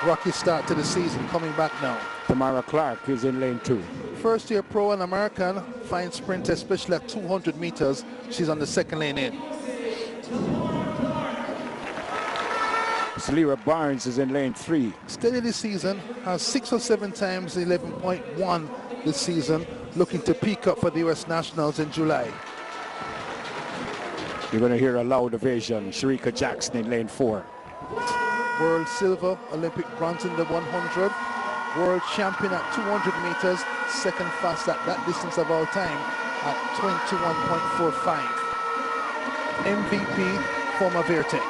Rocky start to the season, coming back now. Tamara Clark is in lane 2. First year pro and American, fine sprinter, especially at 200 meters. She's on the second lane in. Sela Barnes is in lane 3. Steady this season, has 6 or 7 times 11.1 this season, looking to peak up for the US Nationals in July. You're going to hear a loud ovation. Shericka Jackson in lane 4. World silver, Olympic bronze in the 100. World champion at 200 meters, second fast at that distance of all time at 21.45. MVP, former Vertec.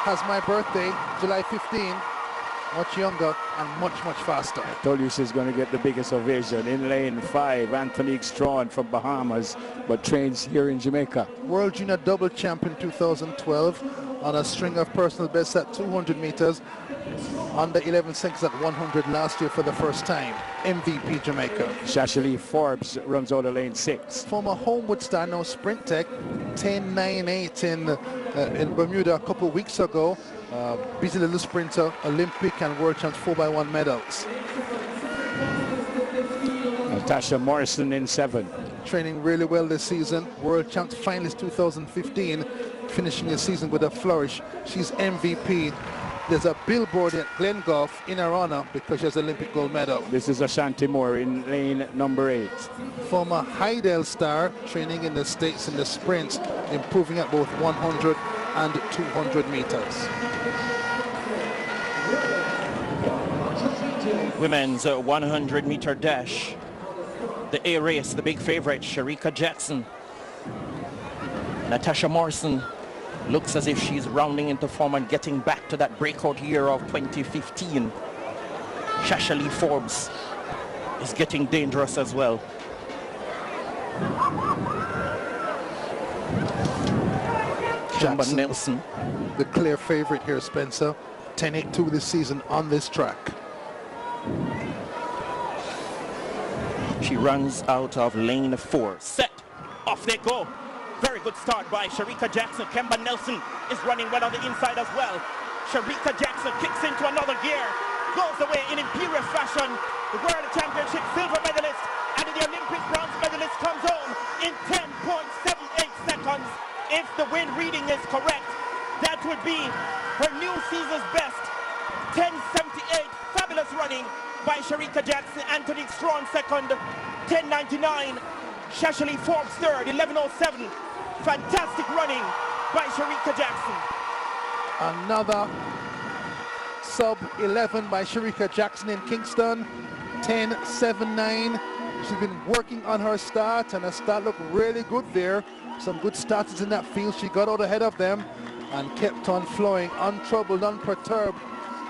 Has my birthday, July 15, much younger and much faster. I told you she's going to get the biggest ovation. In lane 5, Anthony Strawn from Bahamas, but trains here in Jamaica. World Junior double champion 2012 on a string of personal bests at 200 meters, under 11 seconds at 100 last year for the first time. MVP Jamaica. Shash Forbes runs out of lane 6. Former Homewood star, now Sprint Tech, 10.98 in Bermuda a couple of weeks ago. Busy little sprinter, Olympic and World Champs 4x1 medals. Natasha Morrison in 7. Training really well this season. World Champs finalist 2015, finishing the season with a flourish. She's MVP. There's a billboard at Glengolf in her honor because she has Olympic gold medal. This is Ashanti Moore in lane number 8. Former Heidel star, training in the States in the sprint, improving at both 100 and 200 meters. Women's 100-meter dash. The A race, the big favorite, Shericka Jackson. Natasha Morrison looks as if she's rounding into form and getting back to that breakout year of 2015. Shash Forbes is getting dangerous as well. Kemba Nelson, the clear favorite here, Spencer. 10.82 this season on this track. She runs out of lane 4. Set, off they go. Very good start by Shericka Jackson. Kemba Nelson is running well on the inside as well. Shericka Jackson kicks into another gear, goes away in imperious fashion. The World Championship silver medalist and the Olympic bronze medalist comes home in 10.78 seconds. If the wind reading is correct, that would be her new season's best. 10.78, fabulous running by Shericka Jackson. Anthony Strawn second, 10.99. Shash Forbes third, 11.07. Fantastic running by Shericka Jackson. Another sub 11 by Shericka Jackson in Kingston, 10.79. She's been working on her start, and her start looked really good there. Some good starters in that field. She got out ahead of them and kept on flowing, untroubled, unperturbed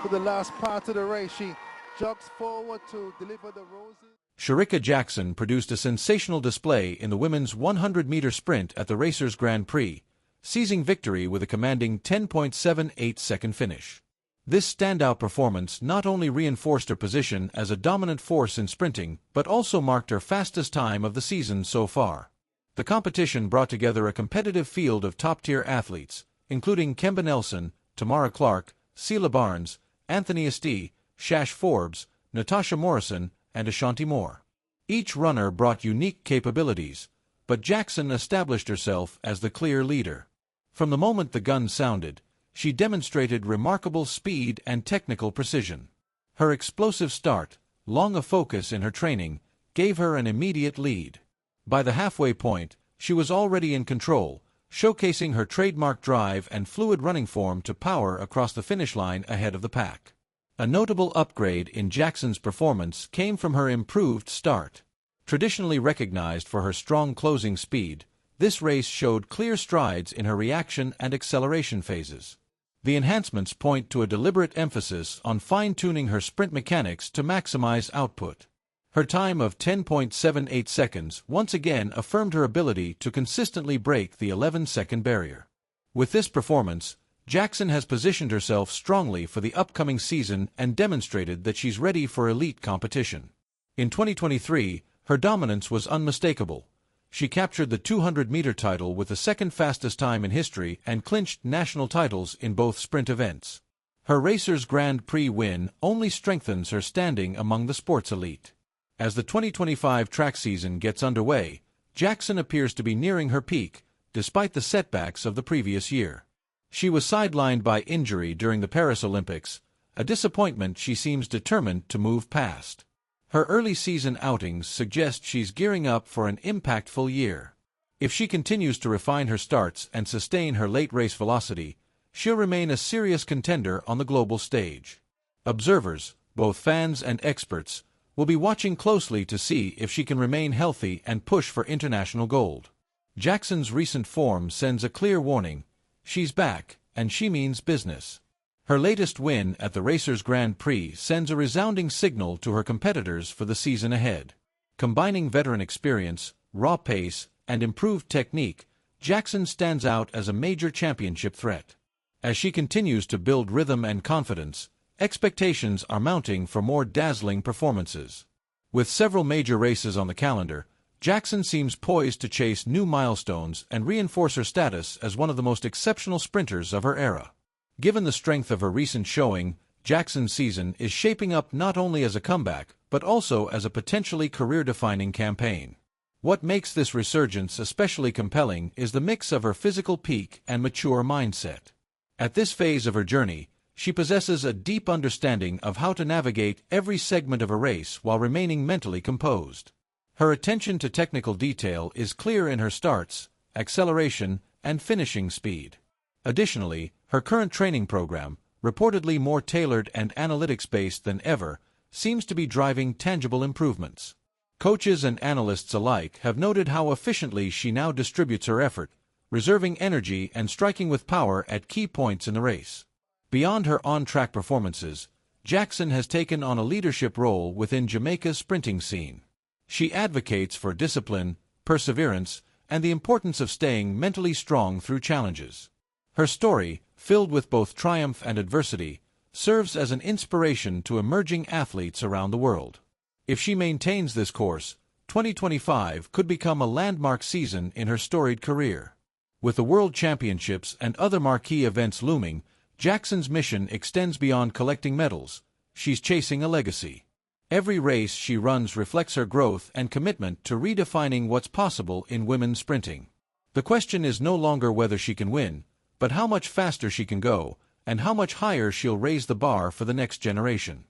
for the last part of the race. She jogs forward to deliver the roses. Shericka Jackson produced a sensational display in the women's 100-meter sprint at the Racers Grand Prix, seizing victory with a commanding 10.78-second finish. This standout performance not only reinforced her position as a dominant force in sprinting, but also marked her fastest time of the season so far. The competition brought together a competitive field of top-tier athletes, including Kemba Nelson, Tamara Clark, Sela Barnes, Anthony Esti, Shash Forbes, Natasha Morrison, and Ashanti Moore. Each runner brought unique capabilities, but Jackson established herself as the clear leader. From the moment the gun sounded, she demonstrated remarkable speed and technical precision. Her explosive start, long a focus in her training, gave her an immediate lead. By the halfway point, she was already in control, showcasing her trademark drive and fluid running form to power across the finish line ahead of the pack. A notable upgrade in Jackson's performance came from her improved start. Traditionally recognized for her strong closing speed, this race showed clear strides in her reaction and acceleration phases. The enhancements point to a deliberate emphasis on fine-tuning her sprint mechanics to maximize output. Her time of 10.78 seconds once again affirmed her ability to consistently break the 11-second barrier. With this performance, Jackson has positioned herself strongly for the upcoming season and demonstrated that she's ready for elite competition. In 2023, her dominance was unmistakable. She captured the 200-meter title with the second fastest time in history and clinched national titles in both sprint events. Her Racers Grand Prix win only strengthens her standing among the sports elite. As the 2025 track season gets underway, Jackson appears to be nearing her peak, despite the setbacks of the previous year. She was sidelined by injury during the Paris Olympics, a disappointment she seems determined to move past. Her early season outings suggest she's gearing up for an impactful year. If she continues to refine her starts and sustain her late race velocity, she'll remain a serious contender on the global stage. Observers, both fans and experts, will be watching closely to see if she can remain healthy and push for international gold. Jackson's recent form sends a clear warning: she's back, and she means business. Her latest win at the Racers Grand Prix sends a resounding signal to her competitors for the season ahead. Combining veteran experience, raw pace, and improved technique, Jackson stands out as a major championship threat. As she continues to build rhythm and confidence, expectations are mounting for more dazzling performances. With several major races on the calendar, Jackson seems poised to chase new milestones and reinforce her status as one of the most exceptional sprinters of her era. Given the strength of her recent showing, Jackson's season is shaping up not only as a comeback, but also as a potentially career-defining campaign. What makes this resurgence especially compelling is the mix of her physical peak and mature mindset. At this phase of her journey, she possesses a deep understanding of how to navigate every segment of a race while remaining mentally composed. Her attention to technical detail is clear in her starts, acceleration, and finishing speed. Additionally, her current training program, reportedly more tailored and analytics-based than ever, seems to be driving tangible improvements. Coaches and analysts alike have noted how efficiently she now distributes her effort, reserving energy and striking with power at key points in the race. Beyond her on-track performances, Jackson has taken on a leadership role within Jamaica's sprinting scene. She advocates for discipline, perseverance, and the importance of staying mentally strong through challenges. Her story, filled with both triumph and adversity, serves as an inspiration to emerging athletes around the world. If she maintains this course, 2025 could become a landmark season in her storied career. With the World Championships and other marquee events looming, Jackson's mission extends beyond collecting medals. She's chasing a legacy. Every race she runs reflects her growth and commitment to redefining what's possible in women's sprinting. The question is no longer whether she can win, but how much faster she can go, and how much higher she'll raise the bar for the next generation.